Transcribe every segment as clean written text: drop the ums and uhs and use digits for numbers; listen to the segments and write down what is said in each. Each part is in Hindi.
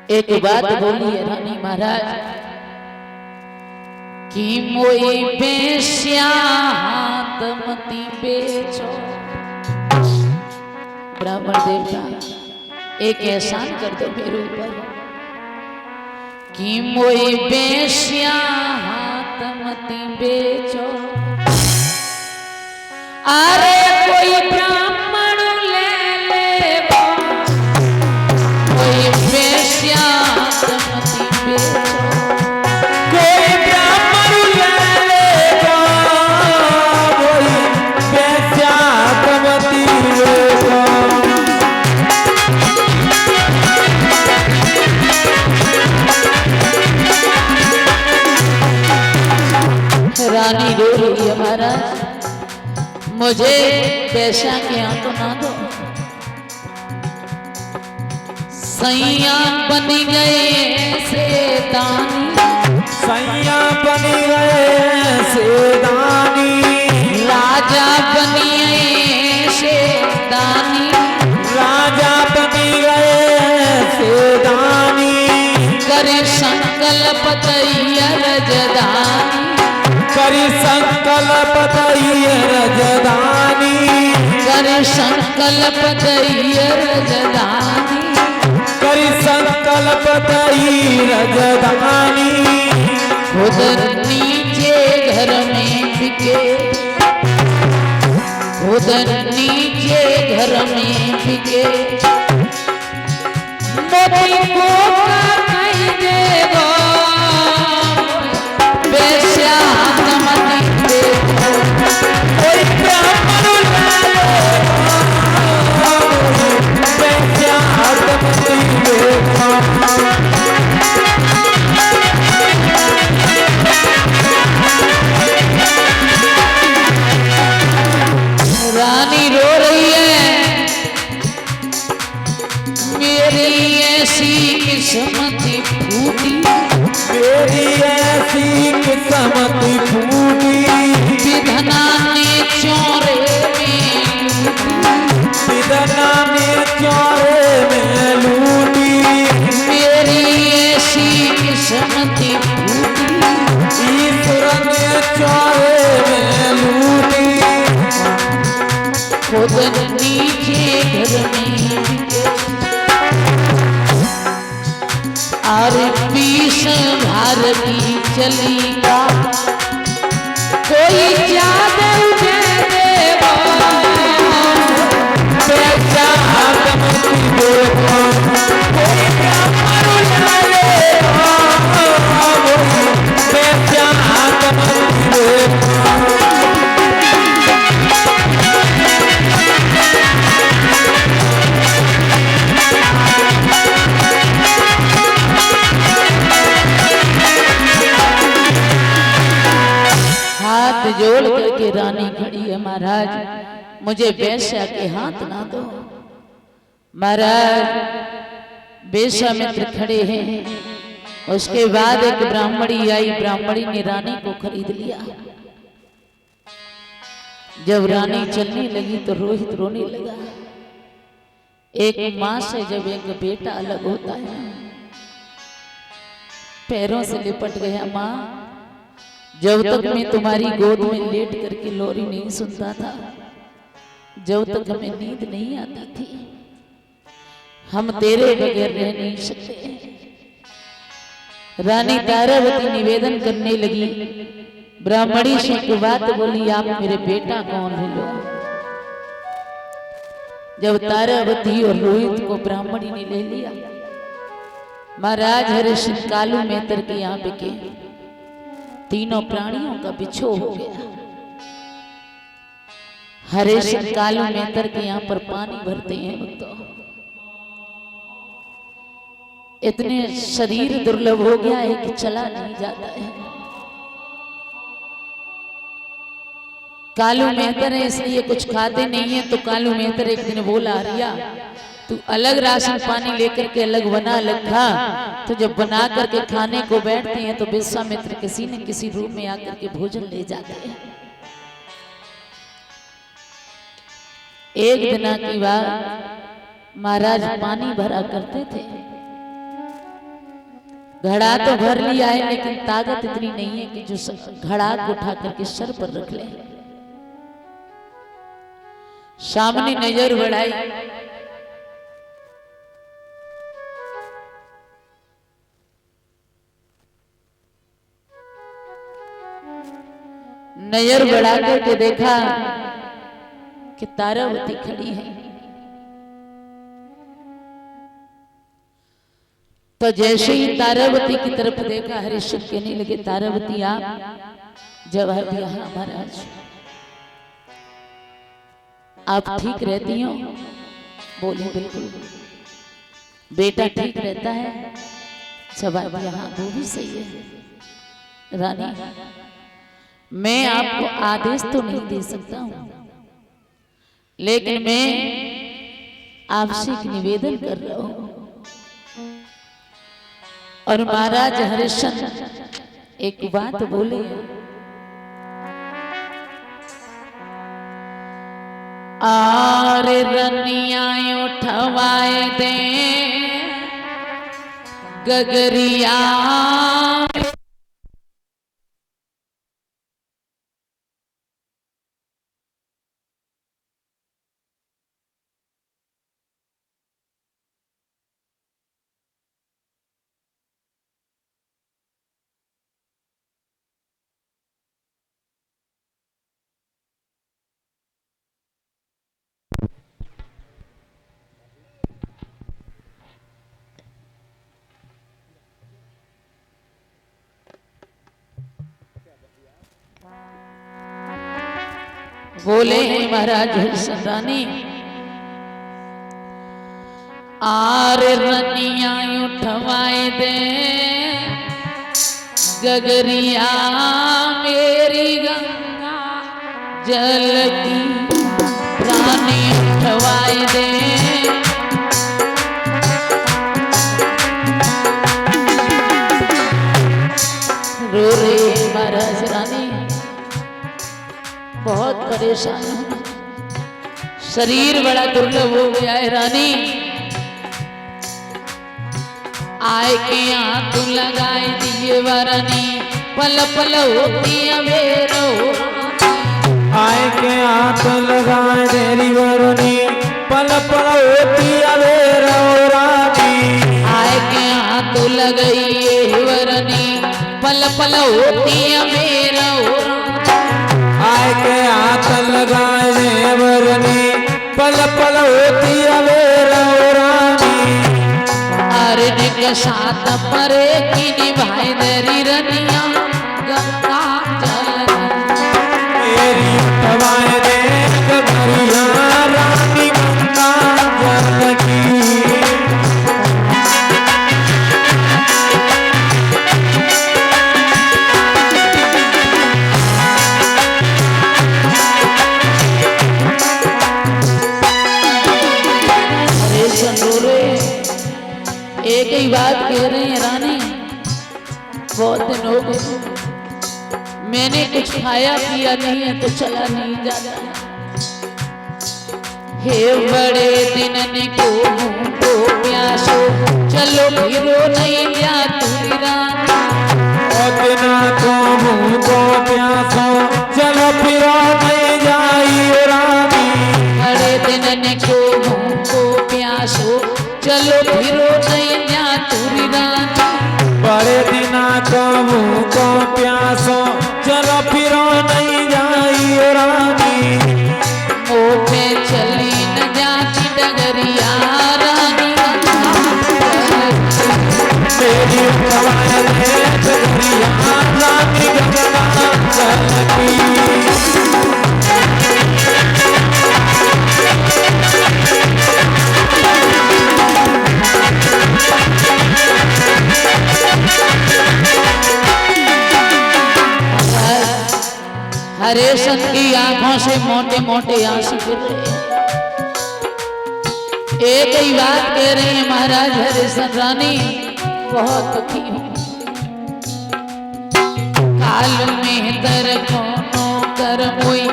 एक बात बोली है रानी महाराज कि मोई बेश्या हाथ मती बेचो। ब्राह्मण देवता एक एहसान कर दो मेरे ऊपर कि मोई बेश्या हाथ मती बेचो। अरे कोई ब्राह्मण ले लेगो कोई बेश्या हाथ मती बेचो। कोई ब्राह्मण ले लेगो कोई बेश्या हाथ मती बेचो। रानी रो रही है महाराज मुझे पैसा के यहाँ तो ना दो। सैया बन गए से दानी सैया बन गए से दानी राजा बन गए से दानी राजा बन गए से दानी करे संकल्प रजदानी करी संकल्प रजदानी करे संकल्प रजदानी करी संकल्प रजदानी खुद नीचे घर में बिके खुद नीचे घर में बिके। मोती को कहीं देगो बेश्या हाथ मती बेचो। कोई ब्राह्मण ले लेगो बेश्या हाथ मती बेचो। रानी रो रही है मेरी ऐसी किस्मत फूटी मेरी ऐसी किस्मत फूटी विधना ने चौरे में विधना ने चौरे में लूटी। मेरी ऐसी किस्मत फूटी ईश्वर ने चौरे में लूटी। खुद नीचे घर में और 20 भारती चली का कोई जादू दे देगा बेश्या हाथ मती बेचो। कोई ब्राह्मण ले लेगो बेश्या हाथ मती बेचो। हाथ जोड़ करके रानी खड़ी है महाराज मुझे बेश्या के हाथ ना दो। महाराज बेश्यामित्र खड़े हैं। उसके बाद एक ब्राह्मणी आई ब्राह्मणी ने रानी को खरीद लिया। जब रानी चलने लगी तो रोहित रोने लगा। एक माँ से जब एक बेटा अलग होता है पैरों से लिपट गया। माँ जब तक मैं तुम्हारी गोद में लेट करके लोरी नहीं सुनता था जब तक हमें नींद नहीं आती थी हम तेरे बगैर रह नहीं सकते। रानी तारावती निवेदन करने लगी ब्राह्मणी से एक बात बोली आप मेरे बेटा कौन है लो। जब तारावती और रोहित को ब्राह्मणी ने ले लिया महाराज हरिश्चंद्र कालू मेहतर के यहाँ बिके तीनों प्राणियों का बिछो हो गया। हरिश्चंद्र कालू मेहतर के यहाँ पर पानी भरते हैं तो इतने शरीर दुर्लभ हो गया है कि चला नहीं जाता है। कालू मेहतर है इसलिए कुछ खाते नहीं है तो कालू मेहतर एक दिन बोला रिया तू अलग राशन पानी लेकर के अलग बना अलग खा। तो जब बना करके खाने को बैठते हैं तो विश्वामित्र किसी न किसी रूप में आकर के भोजन ले जाते हैं। एक दिन की बात महाराज पानी भरा करते थे घड़ा तो भर लिया है लेकिन ताकत इतनी नहीं है कि जो घड़ा को उठा करके सर पर रख ले। सामने नजर बढ़ाई, नजर बढ़ा करके देखा कि तारावती खड़ी है। तो जैसे ही तारावती की तरफ देखा, हरिश्चंद्र कहने लगे तारावती आप जवाब दिया हाँ महाराज आप ठीक रहती हो? बोले बिल्कुल। बेटा ठीक रहता है? जवाब दिया हाँ वो भी सही है। रानी मैं आपको आदेश तो नहीं दे सकता हूं, लेकिन मैं आपसे एक निवेदन कर रहा हूं। और महाराज हरिश्चंद्र एक बात बोले, आरे रनिया उठवाए दे गगरिया बोले हैं महाराज हरिश्चंद्र रानी, आर रनिया उठवाए दे गगरिया मेरी गंगा जल की रानी उठवाए दे। रो रहे महाराज रानी बहुत परेशान हूं, शरीर बड़ा दुर्लभ हो गया है रानी। आए के हाथ लगाए दिए वरनी पल पल होती अवेरो। आए के हाथ लगाए तेरी वरनी पल पल होती अवेरो रानी। आए के हाथ लगाइए वरनी पल पल होती अवेरो। आए के हाथ लगाए वरनी पल पल होती अवेरो रानी। अरे के साथ परे की निभाए तेरी रनिया गंगा जल मेरी उठवाए दे गगरिया रानी गंगा जल की। एक ही बात कह रहे हैं रानी, बहुत दिन हो गए मैंने कुछ खाया पिया नहीं है तो चला नहीं जाता। हे बड़े दिन को प्यासो चलो फिरो नहीं जा तुरी रानी। बिना को प्यासो चलो फिरो नहीं जाई रानी। बड़े दिन को प्यासो चलो फिरो नहीं जा तुरी रानी। बड़े दिना को प्यासो चलो फिरो नहीं जाई रानी। मोटे चली न जाती डगरिया रानी। मेरी उठवाए दे गगरिया रानी गंगा जल की। हरिश्चंद्र की आंखों से मोटे मोटे आंसू गिर रहे। एक ही बात कह रहे हैं महाराज हरिश्चंद्र रानी बहुत दुखी हूं। काल में दर कोनो कर मोई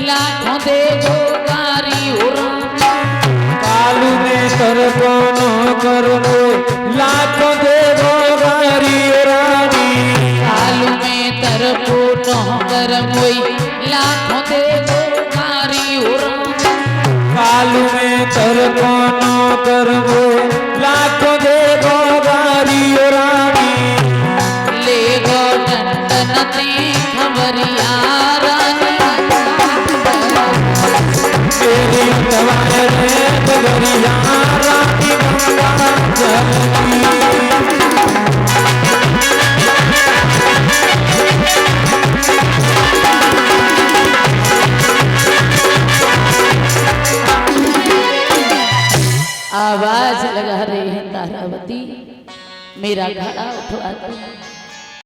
लाखों दे गो गारी हो रानी। कालू में कर कोनो कर मोई लाखों दे गो गारी कोनो करबो लाखों देगो गारी ओ रानी ले गो डंडन ते खबरिया रानी मेरी उतवाए रे बगरिया रानी गंगा जल आवाज लगा रहे हैं तारावती, मेरा घड़ा उठवा दो।